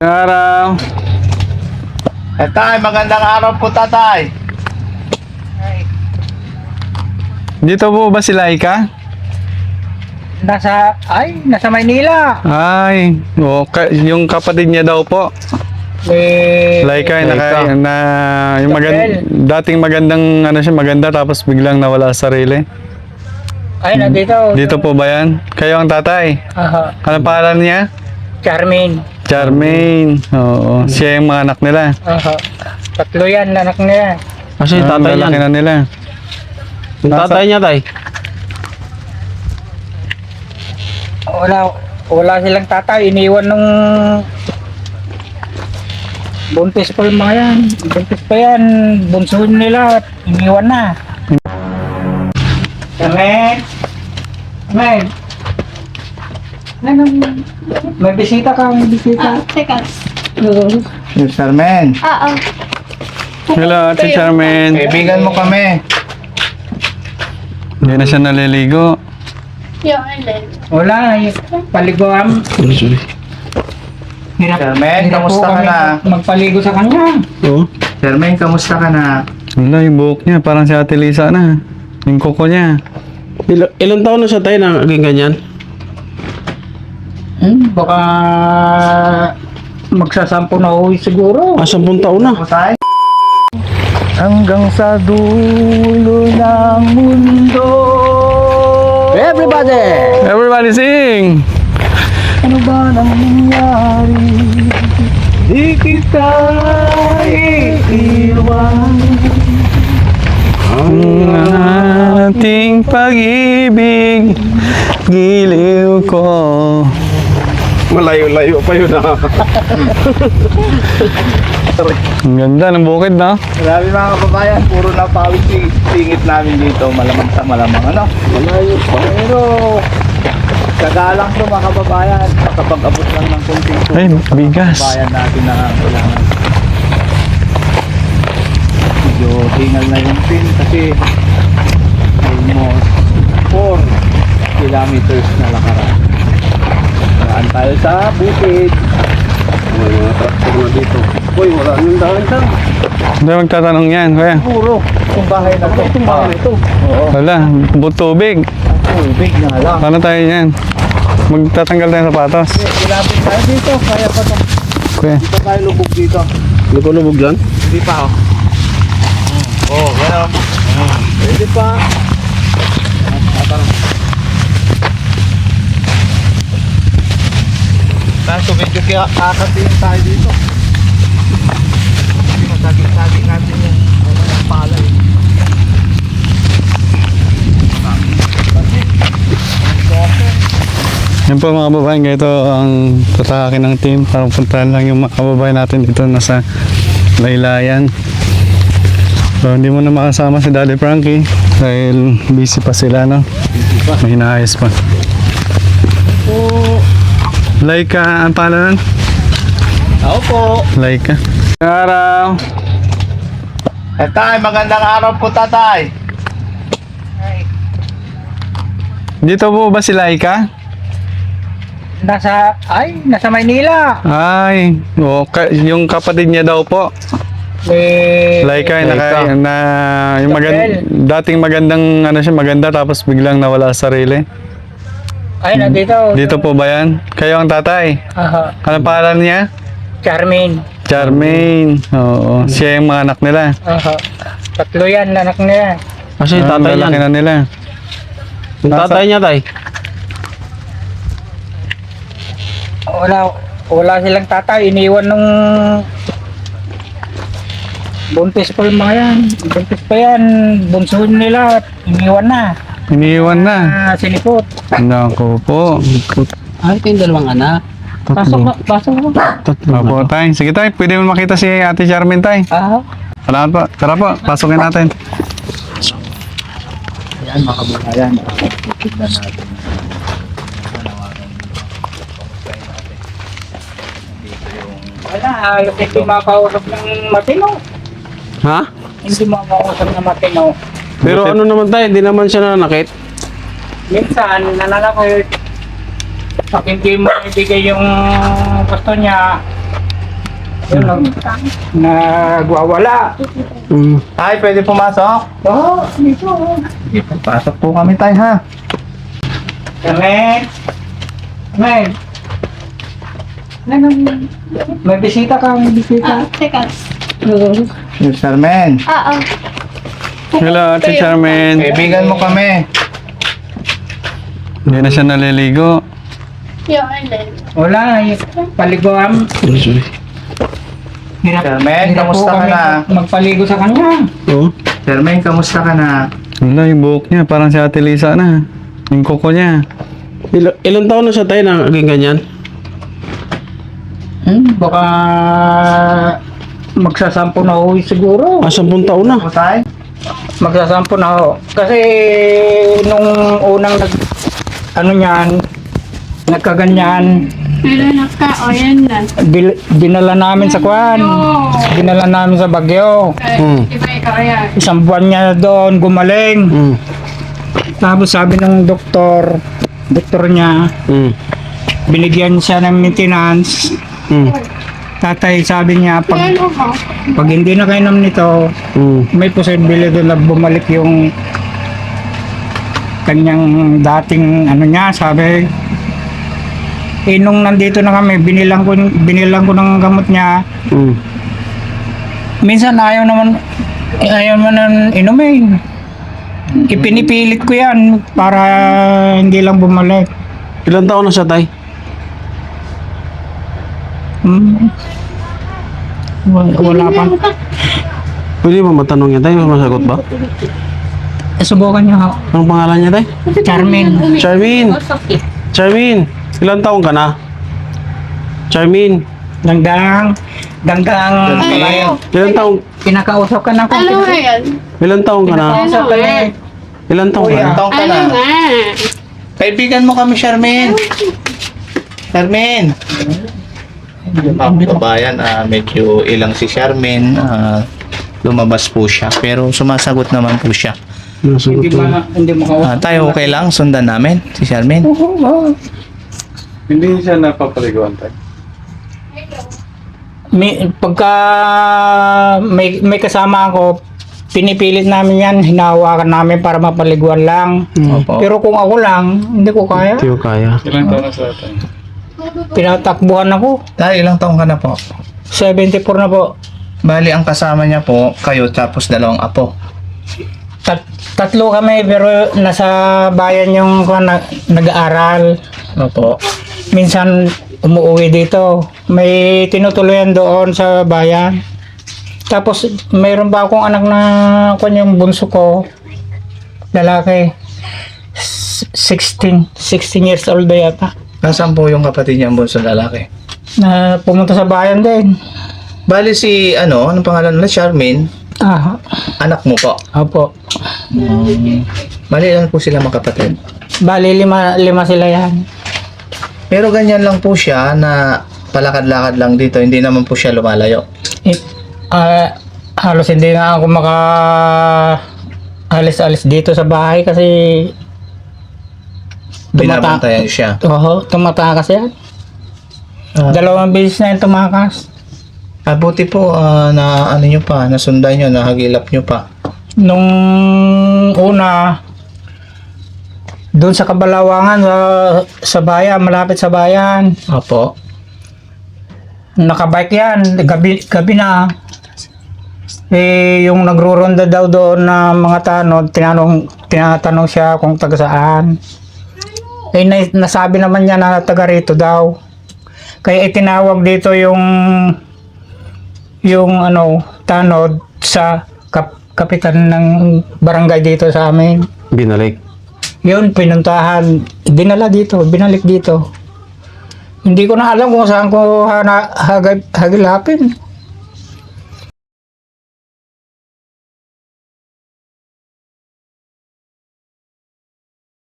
Araw. Tatay, magandang araw po tatay. Dito po ba si Laika? Nasa Maynila. Ay, yung kapatid niya daw po. Laika, yung dating magandang maganda tapos biglang nawala sa sarili. Ay, nandito. Dito po ba yan? Kayo ang tatay? Aha. Anong pangalan niya? Charmaine. Charmaine. Oo, siya yung mga anak nila. Aha. Tatlo yan, anak niya. Kasi tatay lalaki yan. na nila. Yung tatay niya, tay. Wala silang tatay. Iniwan nung buntis pa yung mga yan. Buntis pa yan. Bunso nila. Iniwan na. Charmaine. Charmaine. May bisita ka, may bisita. Teka. Yes, Carmen. Oo. Hello, Ate Charmaine. Kaibigan mo kami. Hindi na siya naliligo. Yung alin. Wala, paliguan. Charmaine, kamusta ka na? Magpaligo sa kanya. Oo. Charmaine, kamusta ka na? Wala, yung buhok niya, parang si Ate Lisa na. Yung kuko niya. Ilang taon na siya, tay, na naging ganyan? Baka magsasampo na uwi siguro. 10 taon na. Tay? Hanggang sa dulo ng mundo. Everybody! Everybody sing! Ano ba nang nangyari? Di kita iiwan. Ang ating pag-ibig, giliw ko. Malayo-layo pa yun, ha? Ang ganda ng bukid, no? Grabe mga kababayan, puro na pawis singit namin dito, malamang sa malamang ano. Malayo pa. Pero kagalang to mga kababayan, makapag-abot lang ng kunting Ay, bigas. kababayan natin na kailangan. Medyo hingal na yung pin kasi almost 4 kilometers na lakaran. Saan tayo sa bukid. May mga traktor na dito. Uy, wala nang daan siya. Hindi magtatanong yan, kuya. Puro itong bahay na to. Itong bahay na to. Oo. Wala, tubig. Tubig na lang. Paano tayo yan? Magtatanggal tayo ng sapatos. Ilapit tayo dito. Kaya pa to. Kuya. Dito tayo lubog dito. Lubog-lubog dyan? Hindi pa oh. Oh, gano'n. Pwede pa. Kaso medyo kakatiin tayo dito. Kasi masaging-saging natin yung palay. Yan po mga kababayan, ito ang tatahakin ng team para puntahan lang yung mga kababayan natin dito nasa Laylayan. So hindi mo na makasama si Daddy Frankie dahil busy pa sila, no? May hinaayos pa. Laika, ang pangalan? Ako po. Laika. Araw. Tatay, magandang araw po tatay. Dito po ba si Laika? Nasa Maynila. Ay, yung kapatid niya daw po. Laika, yung dating magandang maganda tapos biglang nawala sa sarili. Ay, nandito. Dito po ba yan? Kayo ang tatay? Aha. Anong pangalan niya? Charmaine. Charmaine. Oo, siya yung mga anak nila. Aha. Tatlo yan, anak niya. Kasi tatay yan. lalaki na nila. Yung tatay niya, tay. Wala silang tatay. Iniwan nung buntis pa yung mga yan. Buntis pa yan. Bunso nila. Iniwan na. Iniwan na. Sinipot. Naku po. Ay, kayong dalawang anak. Pasok mo. Opo, tay. Sige tay, pwede mo makita si Ate Charmaine tay. Aha. Salamat po. Tara po, pasukin natin. Ayan mga kababayan. Tignan natin. Wala, hindi makausap ng matino. Ha? Hindi makausap ng matino. Pero ano naman, tay, hindi naman siya nanakit. Minsan, nananakit. Pag hindi mo ibigay yung gusto niya, Yun, nagwawala. Ay, pwede pumasok? Oo, dito. Pasok po kami tayo ha. Amen. Amen. May bisita ka, may bisita. Teka. Mr. Men, Oo. Hello, Ate Charmaine. kaibigan mo kami. Hindi na siya naliligo. Yung alin. Wala, paliguan. Hirap, Charmaine, hirap kamusta po ka kami na? magpaligo sa kanya. Sir Men, kamusta ka na? Wala, yung buhok niya. Parang si Ate Lisa na. Yung kuko niya. Ilang taon na siya tayo na naging ganyan? Baka magsasampo na ho siguro. 10 taon na. Ako tayo? Magsasampo na ho. Kasi nung unang nagkaganyan, Meron ka. O, yan na. dinala namin sa kwan. Dinala namin sa Baguio. Iba ikaw yan. Isang buwan niya doon gumaling. Tapos sabi ng doktor niya, binigyan siya ng maintenance. Tatay sabi niya, Ano ka? pag hindi na kainom nito, may posibilidad na bumalik yung kanyang dating niya, sabi. Nung nandito na kami, binilang ko ng gamot niya. Minsan ayaw naman inumin. Ipinipilit ko yan para hindi lang bumalik. Ilang taon na siya tayo? Wala pa. Pwede ba matanong niya tayo? Masagot ba? Subukan niyo ha. Anong pangalan niya tayo? Charmin. Charmin! Charmin! Ilang taon ka na? Charmin! Dangdang. Ano? Ilang taon? Pinakausap ka na ko. Ano nga yan? Ilang taon ka na? Pinakausap ka na. Ilang taon ka na? Taong ka Ano na. nga? Kaibigan mo kami, Charmaine. Charmaine. Mga kabayan, medyo ilang si Charmaine. Lumabas po siya. Pero sumasagot naman po siya. Nasagot na. Hindi mo kausap. Tayo okay lang? Sundan namin si Charmaine. Hindi siya napapaliguan tayo. Pagka may kasama ako, pinipilit namin yan, hinahawakan namin para mapaliguan lang. Opo. Pero kung ako lang, hindi ko kaya. Hindi ko kaya. Ilang taon na sa tayo? Pinatakbuhan ako. Tayo, ilang taong ka na po? 74 na po. Bali, ang kasama niya po, kayo tapos dalawang apo. Tatlo kami pero nasa bayan yung nag-aaral. Opo. Minsan umuwi dito. May tinutuloyan doon sa bayan. Tapos mayroon pa akong anak na yung bunso ko. Lalaki. 16 years old na yata. Nasaan po yung kapatid niya ang bunso lalaki? Na pumunta sa bayan din. Bali si, anong pangalan nila? Charmaine. Ah, Anak mo po. opo. Bali, ilan po sila magkapatid? Bali, lima sila yan. Pero ganyan lang po siya na palakad-lakad lang dito. Hindi naman po siya lumalayo. Halos hindi na ako alis-alis dito sa bahay kasi Binabantayan siya. Oo, tumatakas yan. Dalawang beses na yung tumakas. Buti po na ano nyo pa, nasundan nyo, nahagilap nyo pa. Nung una, doon sa Kabalawangan, sa bayan, malapit sa bayan, Opo. nakabike yan, gabi na. Yung nagruronda daw doon na mga tanod, tinatanong siya kung taga saan. Nasabi naman niya na taga rito daw. Kaya itinawag dito yung tanod sa kapitan ng barangay dito sa amin. Binalik. Yun, pinuntahan, binalik dito. Hindi ko na alam kung saan ko hagilapin.